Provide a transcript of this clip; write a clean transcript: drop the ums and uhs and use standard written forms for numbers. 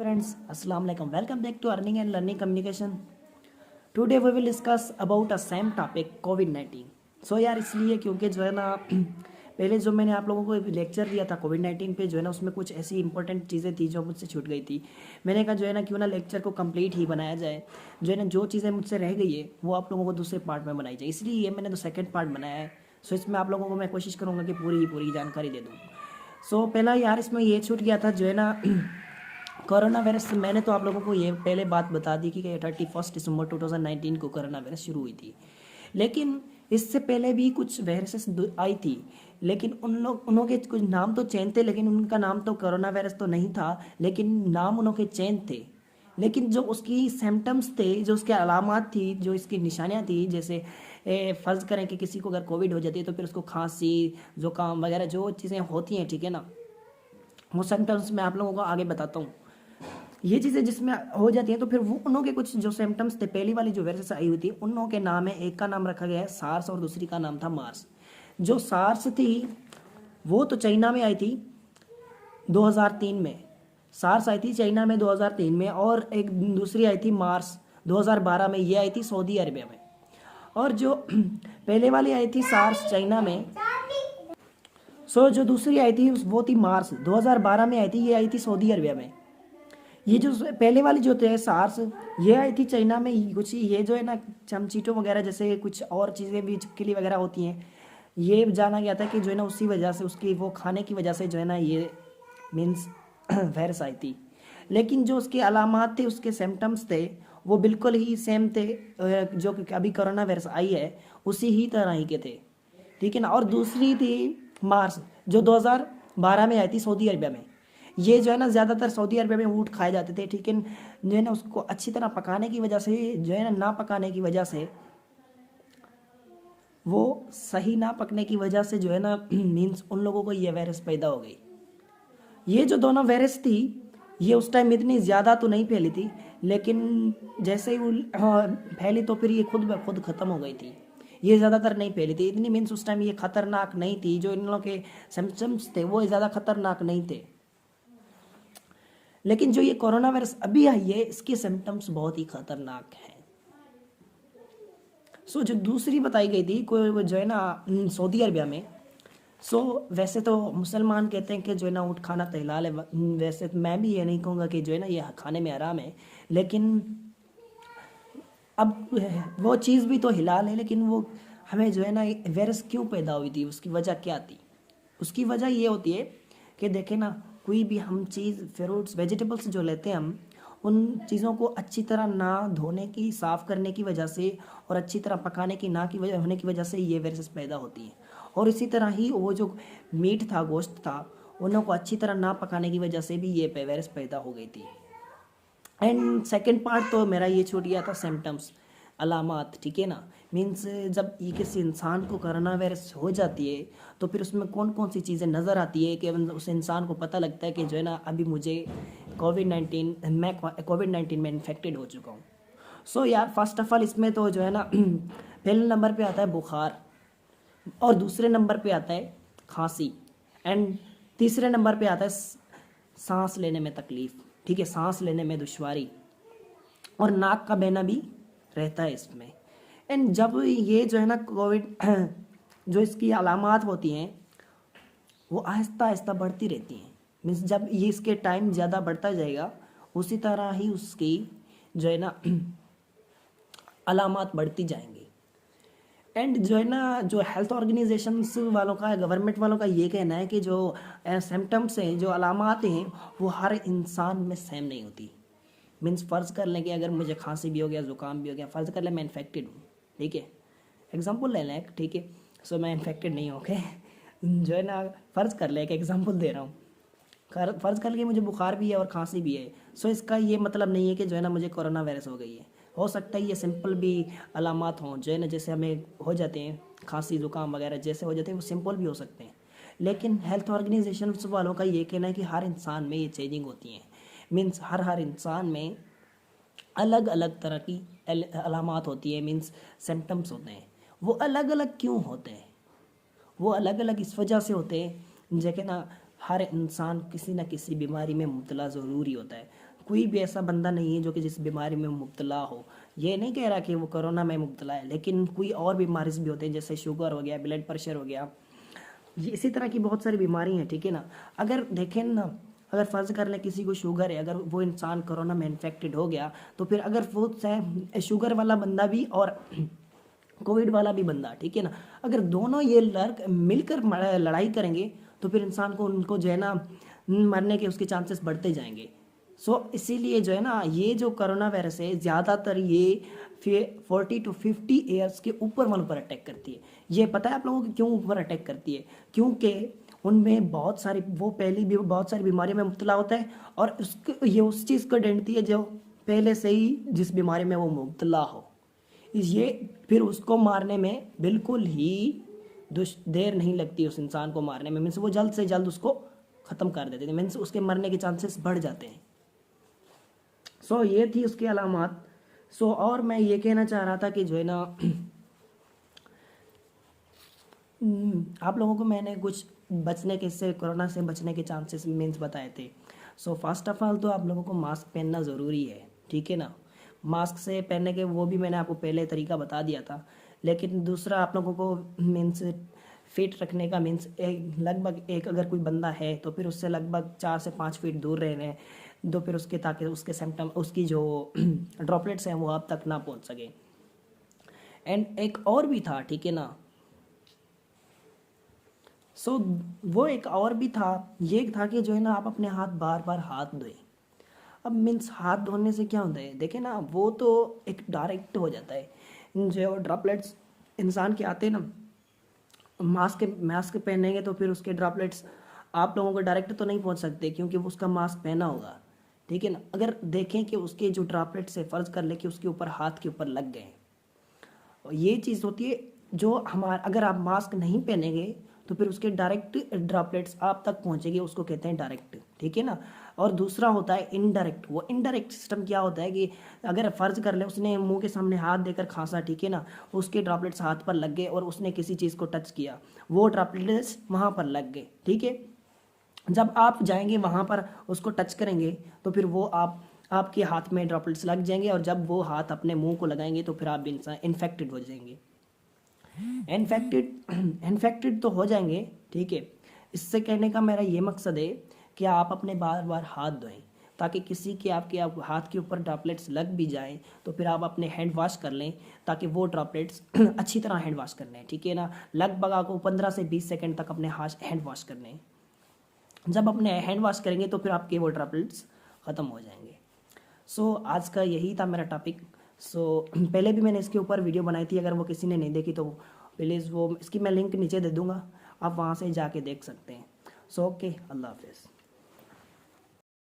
Friends, Assalamu alaikum. Welcome back to Earning and Learning Communication. Today we will discuss about a same topic COVID-19. सो यार इसलिए क्योंकि जो है ना पहले जो मैंने आप लोगों को लेक्चर दिया था कोविड-19 पे जो है ना उसमें कुछ ऐसी इंपॉर्टेंट चीज़ें थी जो मुझसे छूट गई थी। मैंने कहा जो है ना क्यों ना लेक्चर को कंप्लीट ही बनाया जाए, जो है ना जो चीज़ें मुझसे रह गई है वो आप लोगों को दूसरे पार्ट में बनाई जाए, इसलिए ये मैंने तो सेकेंड पार्ट बनाया है। सो इसमें आप लोगों को मैं कोशिश करूँगा कि पूरी जानकारी दे दूँ। सो पहला यार इसमें ये छूट गया था जो है ना कोरोना वायरस। मैंने तो आप लोगों को ये पहले बात बता दी कि 31 दिसंबर 2019 को कोरोना वायरस शुरू हुई थी, लेकिन इससे पहले भी कुछ वायरसेस आई थी, लेकिन उनके कुछ नाम तो चेंज थे, लेकिन उनका नाम तो कोरोना वायरस तो नहीं था, लेकिन नाम उनके चेंज थे। लेकिन जो उसकी सिम्टम्स थे, जो उसके अलामात थी, जो इसकी निशानियाँ थी, जैसे फ़र्ज़ करें कि किसी को अगर कोविड हो जाती है तो फिर उसको खांसी, जुकाम वगैरह जो चीज़ें होती हैं, ठीक है ना, वो सिम्टम्स मैं आप लोगों को आगे बताता हूँ। ये चीज़ें जिसमें हो जाती हैं तो फिर वो उनों के कुछ जो सिम्टम्स थे, पहली वाली जो वायरस आई हुई थी उनों के नाम है, एक का नाम रखा गया है सार्स और दूसरी का नाम था मार्स। जो सार्स थी वो तो चाइना में आई थी 2003 में, सार्स आई थी चाइना में 2003 में, और एक दूसरी आई थी मार्स 2012 में, ये आई थी सऊदी अरबिया में। और जो पहले वाली आई थी सार्स चाइना में, जो दूसरी आई थी वो थी मार्स 2012 में आई थी, ये आई थी सऊदी अरबिया में। ये जो पहले वाली जो थे सार्स, ये आई थी चाइना में। कुछ ये जो है ना चमचीटों वगैरह जैसे कुछ और चीज़ें भी चिपकली वगैरह होती हैं, ये जाना गया था कि जो है ना उसी वजह से, उसकी वो खाने की वजह से जो है ना ये मीन्स वायरस आई थी। लेकिन जो उसके अलामात थे, उसके सिम्टम्स थे, वो बिल्कुल ही सेम थे जो कि अभी कोरोना वायरस आई है उसी ही तरह ही के थे, ठीक है ना। और दूसरी थी मार्स जो 2012 में आई थी सऊदी अरबिया में। ये जो है ना ज़्यादातर सऊदी अरबिया में ऊँट खाए जाते थे, ठीक है, जो है ना उसको अच्छी तरह पकाने की वजह से, जो है ना पकाने की वजह से, वो सही ना पकने की वजह से जो है ना मीन्स उन लोगों को ये वायरस पैदा हो गई। ये जो दोनों वायरस थी ये उस टाइम इतनी ज़्यादा तो नहीं फैली थी, लेकिन जैसे ही फैली तो फिर ये खुद ब खुद ख़त्म हो गई थी। ये ज़्यादातर नहीं फैली थी इतनी, मीन्स उस टाइम ये खतरनाक नहीं थी, जो इन लोगों के सिम्टम्स थे वो ज़्यादा खतरनाक नहीं थे। लेकिन जो ये कोरोना वायरस अभी आई है इसके सिम्टम्स बहुत ही खतरनाक हैं। जो दूसरी बताई गई थी कोई जो है ना सऊदी अरबिया में, वैसे तो मुसलमान कहते हैं कि जो है ना ऊँट खाना तो हलाल है, वैसे तो मैं भी ये नहीं कहूँगा कि जो है ना ये खाने में आराम है, लेकिन अब वो चीज़ भी तो हिलाल है, लेकिन वो हमें जो है ना वायरस क्यों पैदा हुई थी, उसकी वजह क्या थी? उसकी वजह ये होती है कि देखें ना, कोई भी हम चीज़ फ्रूट्स वेजिटेबल्स जो लेते हैं हम, उन चीज़ों को अच्छी तरह ना धोने की, साफ़ करने की वजह से और अच्छी तरह पकाने की ना की वजह होने की वजह से ये वायरस पैदा होती है। और इसी तरह ही वो जो मीट था, गोश्त था, उन्हों को अच्छी तरह ना पकाने की वजह से भी ये वायरस पैदा हो गई थी। एंड सेकेंड पार्ट तो मेरा ये छूट गया था सिम्टम्स, अलामात, ठीक है ना। मीन्स जब ये किसी इंसान को कोरोना वायरस हो जाती है तो फिर उसमें कौन कौन सी चीज़ें नज़र आती है कि उस इंसान को पता लगता है कि जो है ना अभी मुझे कोविड-19 में इन्फेक्टेड हो चुका हूँ। यार फर्स्ट ऑफ ऑल इसमें तो जो है ना पहले नंबर पे आता है बुखार, और दूसरे नंबर पे आता है खांसी, एंड तीसरे नंबर पे आता है सांस लेने में तकलीफ़, ठीक है, सांस लेने में दुश्वारी, और नाक का बहना भी रहता है इसमें। एंड जब ये जो है ना कोविड जो इसकी अलामात होती हैं वो आहिस्ता आहिस्ता बढ़ती रहती हैं, मीन्स जब ये इसके टाइम ज़्यादा बढ़ता जाएगा उसी तरह ही उसकी जो है ना अलामात बढ़ती जाएंगी। एंड जो है ना जो हेल्थ ऑर्गेनाइजेशंस वालों का, गवर्नमेंट वालों का ये कहना है कि जो सिम्टम्स हैं, जो अलामात हैं, वो हर इंसान में सेम नहीं होती। मीन्स फ़र्ज़ कर लें कि अगर मुझे खांसी भी हो गया, ज़ुकाम भी हो गया, फ़र्ज़ कर लें मैं इन्फेक्टेड हूँ, ठीक है, एग्जांपल ले लें, ठीक है, मैं इन्फेक्टेड नहीं हूँ, ओके जो है ना फ़र्ज़ कर लें, एक एग्जांपल दे रहा हूँ, फ़र्ज़ कर लें मुझे बुखार भी है और खांसी भी है, इसका ये मतलब नहीं है कि जो है ना मुझे कोरोना वायरस हो गई है। हो सकता है ये सिंपल भी अलामात हों, जो है ना जैसे हमें हो जाते हैं खांसी ज़ुकाम वगैरह जैसे हो जाते हैं, वो सिंपल भी हो सकते हैं। लेकिन हेल्थ ऑर्गेनाइजेशन वालों का ये कहना है कि हर इंसान में ये चेंजिंग होती हैं, मीन्स हर इंसान में अलग अलग तरह की अलामात होती है, मीन्स सिम्टम्स होते हैं। वो अलग अलग क्यों होते हैं? वो अलग अलग इस वजह से होते हैं जैसे ना हर इंसान किसी न किसी बीमारी में मुब्तला ज़रूरी होता है। कोई भी ऐसा बंदा नहीं है जो कि जिस बीमारी में मुब्तला हो। ये नहीं कह रहा कि वो कोरोना में मुब्तला है, लेकिन कोई और बीमारी भी होते हैं, जैसे शुगर हो गया, ब्लड प्रेशर हो गया, ये इसी तरह की बहुत सारी बीमारी हैं, ठीक है ना। अगर देखें ना, अगर फ़र्ज़ कर लें किसी को शुगर है, अगर वो इंसान कोरोना में इन्फेक्टेड हो गया, तो फिर अगर वो चाहे शुगर वाला बंदा भी और कोविड वाला भी बंदा, ठीक है ना, अगर दोनों ये मिलकर लड़ाई करेंगे तो फिर इंसान को उनको जो है ना मरने के उसके चांसेस बढ़ते जाएंगे। इसीलिए जो है ना, ये जो कोरोना वायरस है ज़्यादातर ये 40 to 50 ईयर्स के ऊपर वालों पर अटैक करती है। ये पता है आप लोगों को क्यों ऊपर अटैक करती है? क्योंकि उनमें बहुत सारी वो पहली भी बहुत सारी बीमारियों में मुब्तला होता है, और उसको ये उस चीज़ को ढूंढती है जो पहले से ही जिस बीमारी में वो मुब्तला हो। ये फिर उसको मारने में बिल्कुल ही देर नहीं लगती उस इंसान को मारने में, मीन्स वो जल्द से जल्द उसको ख़त्म कर देते हैं, मीन्स उसके मरने के चांसेस बढ़ जाते हैं। ये थी उसकी अलामात। और मैं ये कहना चाह रहा था कि जो है ना आप लोगों को मैंने कुछ बचने के इससे कोरोना से बचने के चांसेस मीन्स बताए थे। फर्स्ट ऑफ ऑल तो आप लोगों को मास्क पहनना ज़रूरी है, ठीक है ना। मास्क से पहनने के वो भी मैंने आपको पहले तरीका बता दिया था। लेकिन दूसरा आप लोगों को मीन्स फिट रखने का मीन्स लगभग एक अगर कोई बंदा है तो फिर उससे लगभग 4 से 5 फीट दूर रहने हैं, तो फिर उसके ताकि उसके सिम्टम उसकी जो ड्रॉपलेट्स हैं वो आप तक ना पहुंच सके। एंड एक और भी था, ठीक है ना। वो एक और भी था, ये था कि जो है ना आप अपने हाथ बार बार हाथ धोएं। अब मीन्स हाथ धोने से क्या होता है, देखें ना, वो तो एक डायरेक्ट हो जाता है, जो ड्रॉपलेट्स इंसान के आते हैं ना, मास्क पहनेंगे तो फिर उसके ड्रॉपलेट्स आप लोगों को डायरेक्ट तो नहीं पहुंच सकते क्योंकि वो उसका मास्क पहना होगा, ठीक है ना। अगर देखें कि उसके जो ड्रॉपलेट्स है, फ़र्ज़ कर ले कि उसके ऊपर हाथ के ऊपर लग गए, और ये चीज़ होती है जो अगर आप मास्क नहीं पहनेंगे तो फिर उसके डायरेक्ट ड्रॉपलेट्स आप तक पहुंचेंगे, उसको कहते हैं डायरेक्ट, ठीक है ना। और दूसरा होता है इनडायरेक्ट। वो इनडायरेक्ट सिस्टम क्या होता है कि अगर फ़र्ज़ कर ले उसने मुंह के सामने हाथ देकर खांसा, ठीक है ना, उसके ड्रॉपलेट्स हाथ पर लग गए और उसने किसी चीज़ को टच किया, वो ड्रॉपलेट्स वहाँ पर लग गए, ठीक है। जब आप जाएंगे वहाँ पर उसको टच करेंगे तो फिर वो आपके हाथ में ड्रॉपलेट्स लग जाएंगे, और जब वो हाथ अपने मुंह को लगाएंगे तो फिर आप इन्फेक्टेड हो जाएंगे। इन्फेक्टेड तो हो जाएंगे, ठीक है। इससे कहने का मेरा ये मकसद है कि आप अपने बार बार हाथ धोएं, ताकि किसी के आपके हाथ के ऊपर ड्रॉपलेट्स लग भी जाएं तो फिर आप अपने हैंड वॉश कर लें, ताकि वो ड्रॉपलेट्स अच्छी तरह हैंड वॉश करने हैं, ठीक है ना। लगभग आपको 15 से 20 सेकंड तक अपने हैंड वॉश करने हैं। जब अपने हैंड वॉश करेंगे तो फिर आपके वो ड्रॉपलेट्स ख़त्म हो जाएंगे। आज का यही था मेरा टॉपिक। पहले भी मैंने इसके ऊपर वीडियो बनाई थी, अगर वो किसी ने नहीं देखी तो प्लीज़ वो इसकी मैं लिंक नीचे दे दूँगा, आप वहाँ से जाके देख सकते हैं। ओके, अल्लाह हाफिज़।